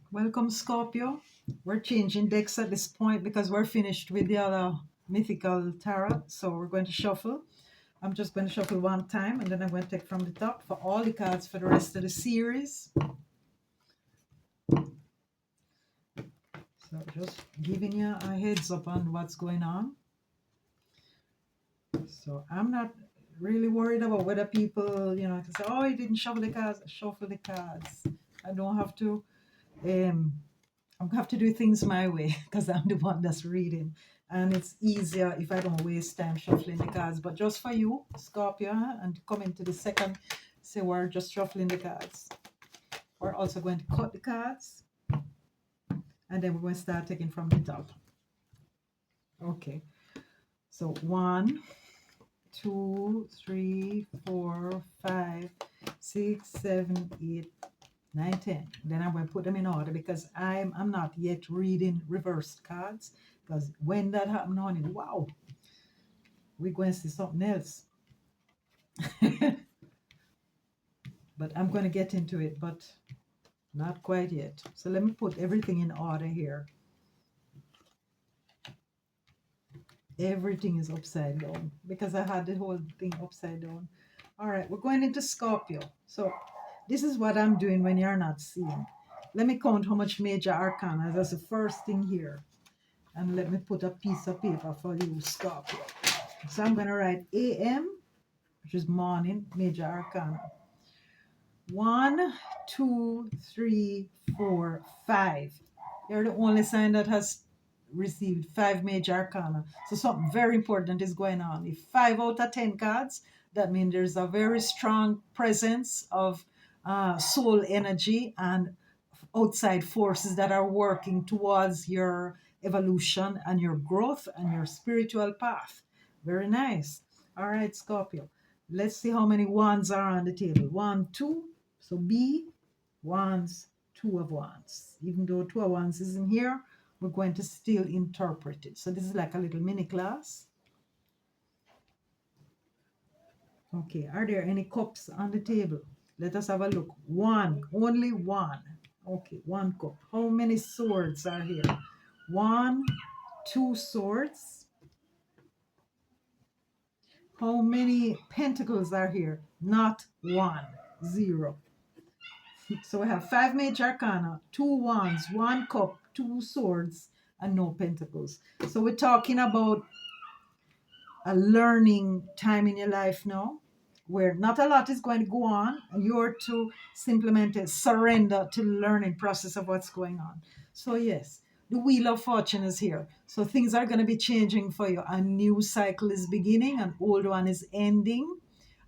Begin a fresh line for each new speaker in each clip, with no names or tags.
Welcome, Scorpio. We're changing decks at this point because we're finished with the other mythical tarot. So we're going to shuffle. I'm just going to shuffle one time and then I'm going to take from the top for all the cards for the rest of the series. So just giving you a heads up on what's going on. So I'm not really worried about whether people, can say, oh, you didn't shuffle the cards. Shuffle the cards. I don't have to. I have to do things my way because I'm the one that's reading. And it's easier if I don't waste time shuffling the cards. But just for you, Scorpio, and come into the second, say we're just shuffling the cards. We're also going to cut the cards. And then we're going to start taking from the top. Okay. So 1, 2, 3, 4, 5, 6, 7, 8, 9, 10. Then I'm going to put them in order because I'm not yet reading reversed cards. Because when that happened, honey, wow, we're going to see something else. But I'm going to get into it, but not quite yet. So let me put everything in order here. Everything is upside down because I had the whole thing upside down. All right, we're going into Scorpio. So this is what I'm doing when you're not seeing. Let me count how much major arcana. That's the first thing here. And let me put a piece of paper for you, Scorpio. So I'm going to write AM, which is morning, major arcana. 1, 2, 3, 4, 5. You're the only sign that has received 5 major arcana. So something very important is going on. If 5 out of 10 cards, that means there's a very strong presence of soul energy and outside forces that are working towards your evolution and your growth and your spiritual path. Very nice. All right, Scorpio. Let's see how many wands are on the table. 1, 2. So B, wands, 2 of wands. Even though 2 of wands isn't here, we're going to still interpret it. So this is like a little mini class. Okay, are there any cups on the table? Let us have a look. 1, only 1. Okay, 1 cup. How many swords are here? 1, 2 swords. How many pentacles are here? Not 1, 0. So we have 5 major arcana, 2 wands, 1 cup, 2 swords, and no pentacles. So we're talking about a learning time in your life now where not a lot is going to go on and you're to simply surrender to the learning process of what's going on. So yes, the wheel of fortune is here. So things are going to be changing for you. A new cycle is beginning, an old one is ending.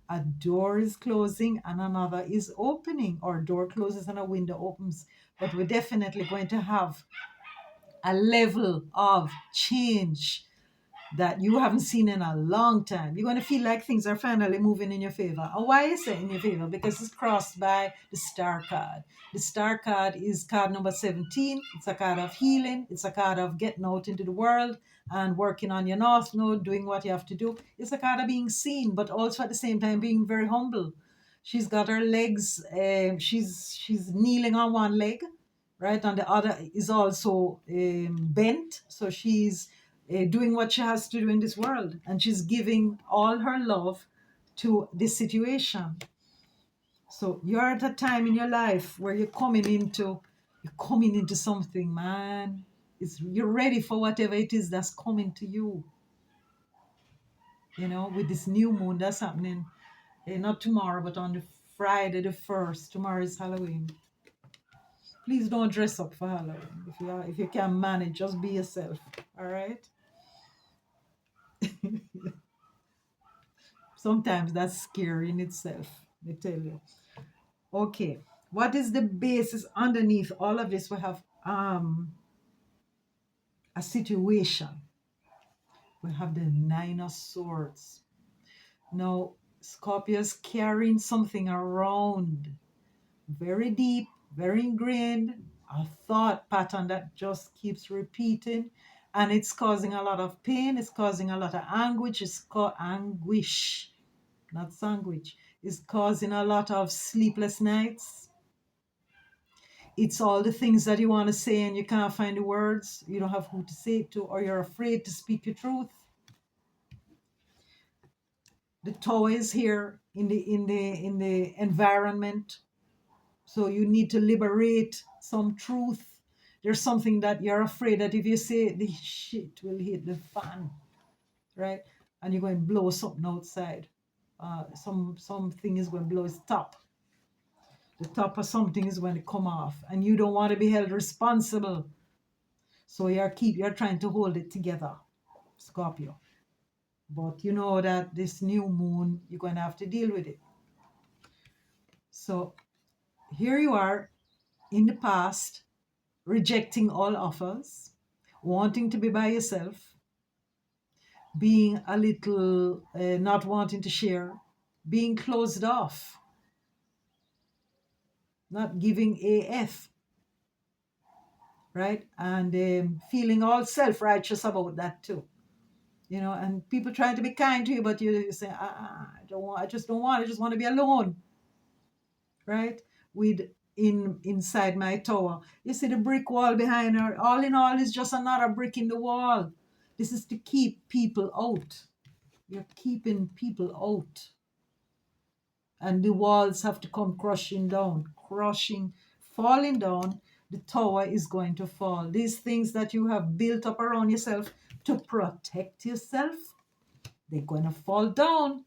A door is closing and another is opening, or a door closes and a window opens. But we're definitely going to have a level of change that you haven't seen in a long time. You're going to feel like things are finally moving in your favor. And why is it in your favor? Because it's crossed by the star card. The star card is card number 17. It's a card of healing. It's a card of getting out into the world and working on your north node, doing what you have to do. It's a card of being seen, but also at the same time being very humble. She's got her legs, she's kneeling on one leg, right? And the other is also bent. So she's doing what she has to do in this world, and she's giving all her love to this situation. So you're at a time in your life where you're coming into something, man. You're ready for whatever it is that's coming to you. With this new moon that's happening, not tomorrow, but on the Friday the 1st. Tomorrow is Halloween. Please don't dress up for Halloween. If you can manage, just be yourself. All right. Sometimes that's scary in itself, I tell you. Okay, what is the basis underneath all of this? We have a situation. We have the 9 of Swords. Now, Scorpio's carrying something around, very deep, very ingrained, a thought pattern that just keeps repeating, and it's causing a lot of pain. It's causing a lot of anguish. It's called anguish, not sandwich. It's causing a lot of sleepless nights. It's all the things that you want to say and you can't find the words. You don't have who to say it to, or you're afraid to speak your truth. The Tower is here in the environment. So you need to liberate some truth. There's something that you're afraid that if you say, the shit will hit the fan, right? And you're going to blow something outside. Something is going to blow its top. The top of something is going to come off, and you don't want to be held responsible. So you're trying to hold it together, Scorpio. But you know that this new moon, you're going to have to deal with it. So here you are in the past, rejecting all offers, wanting to be by yourself, being a little not wanting to share, being closed off, not giving AF, right? And feeling all self-righteous about that too. And people trying to be kind to you, but you say, I don't want, I just don't want, I just want to be alone, right? With inside my tower. You see the brick wall behind her. All in all, is just another brick in the wall. This is to keep people out. You're keeping people out. And the walls have to come falling down. The tower is going to fall. These things that you have built up around yourself to protect yourself, they're going to fall down.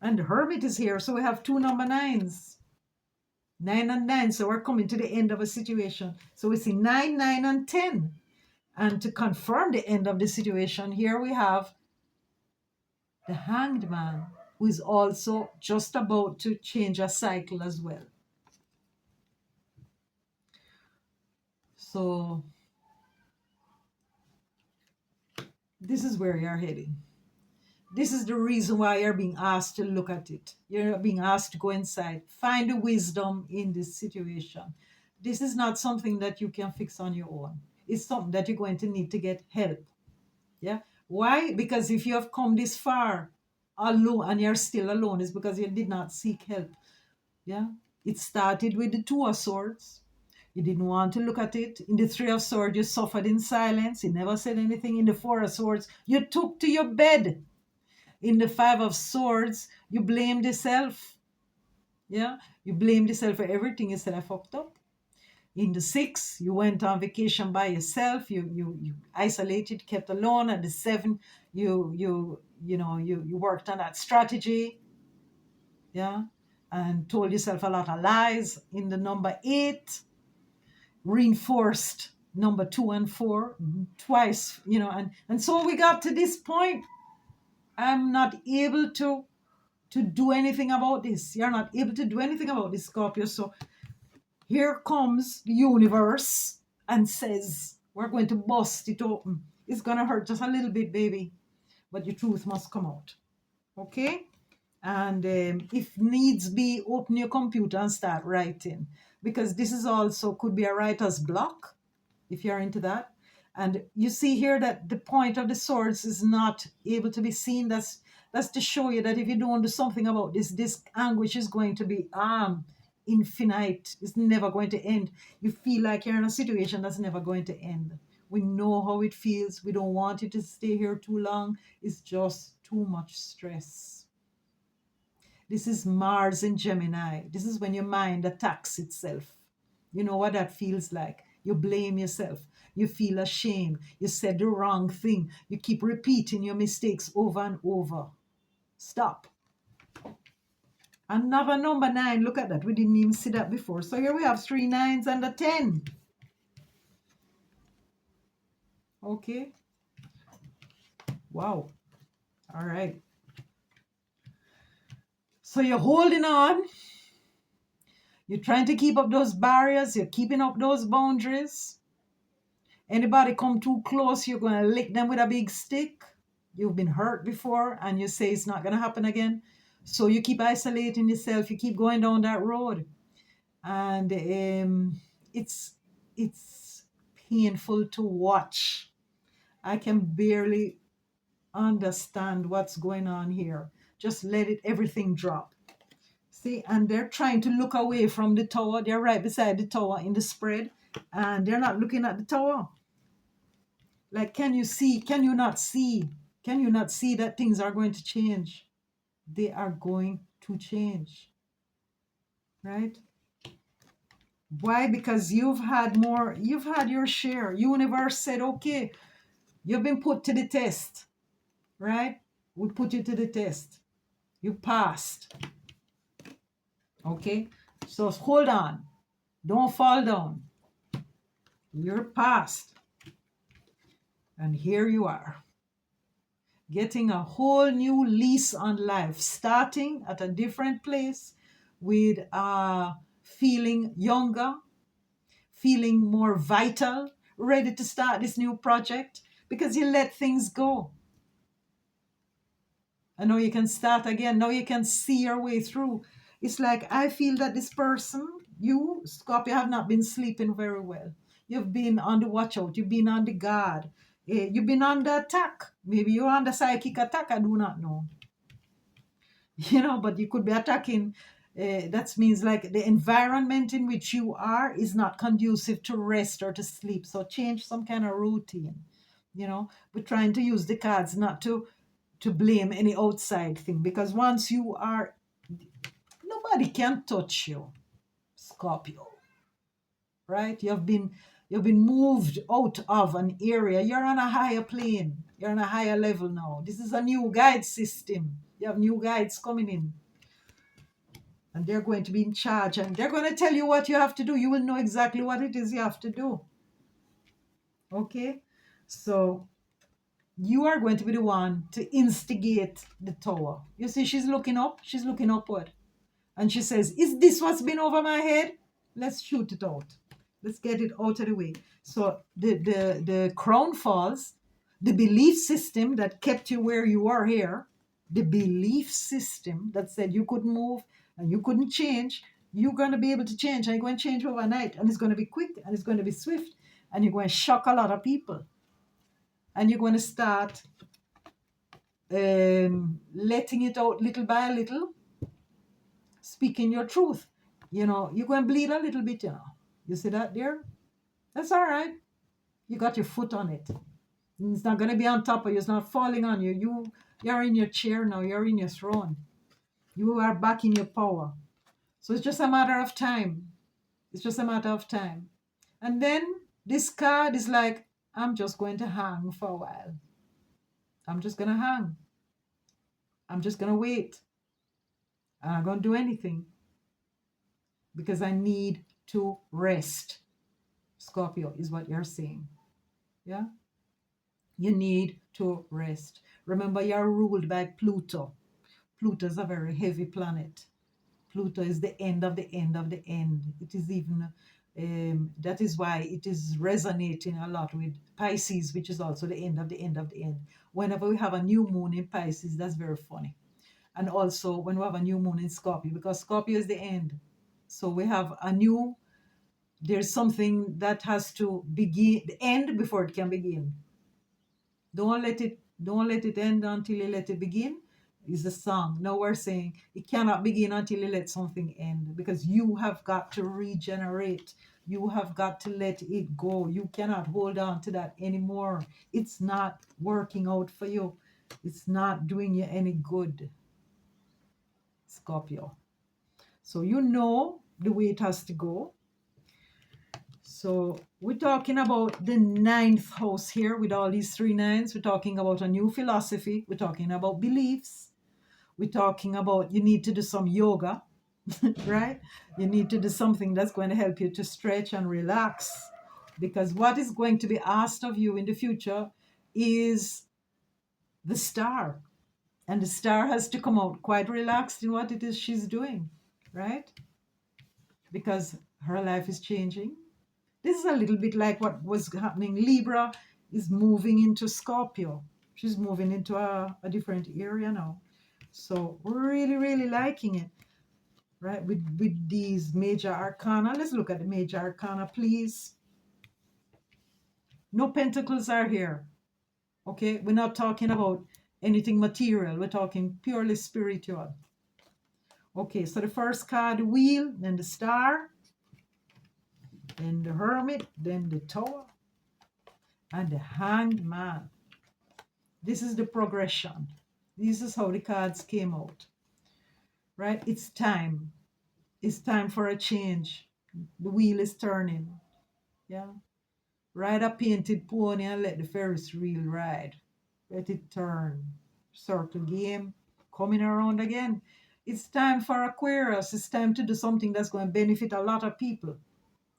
And the Hermit is here. So we have two number nines. 9 and 9. So we're coming to the end of a situation. So we see 9, 9, and 10. And to confirm the end of the situation, here we have the Hanged Man, who is also just about to change a cycle as well. So this is where you're heading. This is the reason why you're being asked to look at it. You're being asked to go inside, find the wisdom in this situation. This is not something that you can fix on your own. It's something that you're going to need to get help. Yeah. Why? Because if you have come this far alone and you're still alone, it's because you did not seek help. Yeah. It started with the Two of Swords. You didn't want to look at it. In the Three of Swords, you suffered in silence. You never said anything. In the Four of Swords, you took to your bed. In the Five of Swords, you blamed yourself. Yeah. You blamed yourself for everything. You said, I fucked up. In the Six, you went on vacation by yourself. You isolated, kept alone. At the Seven, you worked on that strategy. Yeah. And told yourself a lot of lies. In the number 8, reinforced number 2 and 4 twice, and so we got to this point. I'm not able to do anything about this. You're not able to do anything about this, Scorpio. So here comes the universe and says, we're going to bust it open. It's going to hurt just a little bit, baby, but your truth must come out. Okay? And if needs be, open your computer and start writing, because this is also could be a writer's block if you're into that. And you see here that the point of the swords is not able to be seen. That's to show you that if you don't do something about this anguish is going to be infinite. It's never going to end. You feel like you're in a situation that's never going to end. We know how it feels. We don't want you to stay here too long. It's just too much stress. This is Mars in Gemini. This is when your mind attacks itself. You know what that feels like. You blame yourself. You feel ashamed. You said the wrong thing. You keep repeating your mistakes over and over. Stop. Another number 9. Look at that. We didn't even see that before. So here we have 3 9s and a 10. Okay. Wow. All right. So you're holding on. You're trying to keep up those barriers. You're keeping up those boundaries. Anybody come too close, you're going to lick them with a big stick. You've been hurt before and you say it's not going to happen again. So you keep isolating yourself. You keep going down that road. And it's painful to watch. I can barely understand what's going on here. Just let everything drop. See, and they're trying to look away from the tower. They're right beside the tower in the spread, and they're not looking at the tower. Like, can you see? Can you not see? Can you not see that things are going to change? They are going to change, right? Why? Because you've had your share. Universe said, okay, you've been put to the test, right? We put you to the test. You passed. Okay? So hold on. Don't fall down. You're past. And here you are, getting a whole new lease on life, starting at a different place with feeling younger, feeling more vital, ready to start this new project because you let things go. And now you can start again. Now you can see your way through. It's like I feel that this person, you, Scorpio, have not been sleeping very well. You've been on the watch out. You've been on the guard. You've been under attack. Maybe you're under psychic attack. I do not know. But you could be attacking. That means like the environment in which you are is not conducive to rest or to sleep. So change some kind of routine. We're trying to use the cards not to blame any outside thing, because once you are, nobody can touch you, Scorpio, right? You've been moved out of an area. You're on a higher plane. You're on a higher level now. This is a new guide system. You have new guides coming in, and they're going to be in charge, and they're going to tell you what you have to do. You will know exactly what it is you have to do. Okay? So you are going to be the one to instigate the tower. You see, she's looking up. She's looking upward. And she says, is this what's been over my head? Let's shoot it out. Let's get it out of the way. So the crown falls. The belief system that kept you where you are here, the belief system that said you couldn't move and you couldn't change, you're going to be able to change. And you're going to change overnight. And it's going to be quick and it's going to be swift. And you're going to shock a lot of people. And you're going to start letting it out little by little, speaking your truth. You're going to bleed a little bit, You see that there? That's all right. You got your foot on it. It's not going to be on top of you. It's not falling on you. You're in your chair now. You're in your throne. You are back in your power. So it's just a matter of time. It's just a matter of time. And then this card is like, I'm just going to hang for a while. I'm just going to hang. I'm just going to wait. I'm not going to do anything because I need to rest. Scorpio is what you're saying. Yeah? You need to rest. Remember, you're ruled by Pluto. Pluto is a very heavy planet. Pluto is the end of the end of the end. It is even, that is why it is resonating a lot with Pisces, which is also the end of the end of the end. Whenever we have a new moon in Pisces, that's very funny. And also when we have a new moon in Scorpio, because Scorpio is the end. So we have there's something that has to begin, end before it can begin. Don't let it end until you let it begin, is the song. Now we're saying it cannot begin until you let something end, because you have got to regenerate. You have got to let it go. You cannot hold on to that anymore. It's not working out for you. It's not doing you any good, Scorpio. So you know the way it has to go. So we're talking about the 9th house here with all these 3 nines. We're talking about a new philosophy. We're talking about beliefs. We're talking about you need to do some yoga, right? You need to do something that's going to help you to stretch and relax, because what is going to be asked of you in the future is the star. And the star has to come out quite relaxed in what it is she's doing, right? Because her life is changing. This is a little bit like what was happening. Libra is moving into Scorpio. She's moving into a different area now. So we're really, really liking it, right? With these major arcana. Let's look at the major arcana, please. No pentacles are here. Okay? We're not talking about anything material. We're talking purely spiritual. Okay, so the first card, the wheel, then the star, then the hermit, then the tower, and the hanged man. This is the progression. This is how the cards came out, right? It's time. It's time for a change. The wheel is turning. Yeah. Ride a painted pony and let the Ferris wheel ride. Let it turn. Circle game coming around again. It's time for Aquarius. It's time to do something that's going to benefit a lot of people.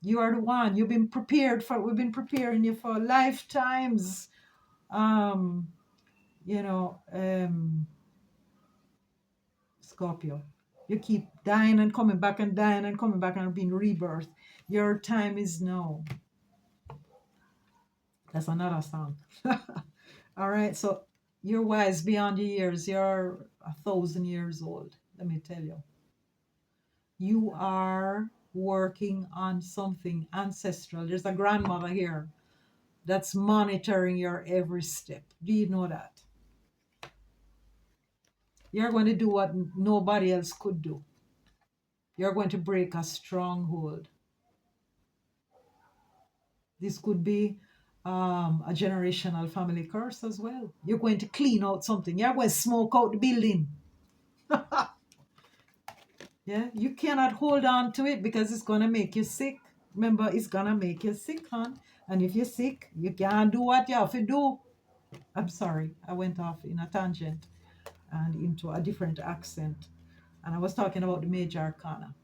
You are the one. You've been prepared for. We've been preparing you for lifetimes. Um, you know, Scorpio. You keep dying and coming back and dying and coming back and being rebirth. Your time is now. That's another song. All right, so you're wise beyond your years. You're 1,000 years old. Let me tell you. You are working on something ancestral. There's a grandmother here that's monitoring your every step. Do you know that? You're going to do what nobody else could do. You're going to break a stronghold. This could be a generational family curse as well. You're going to clean out something. You're going to smoke out the building. Yeah, you cannot hold on to it because it's gonna make you sick. Remember, it's gonna make you sick, hon. And if you're sick, you can't do what you have to do. I'm sorry, I went off in a tangent and into a different accent. And I was talking about the major arcana.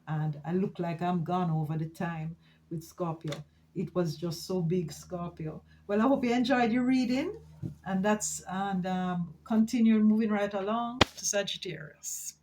And I look like I'm gone over the time with Scorpio. It was just so big, Scorpio. Well, I hope you enjoyed your reading. And continue moving right along to Sagittarius.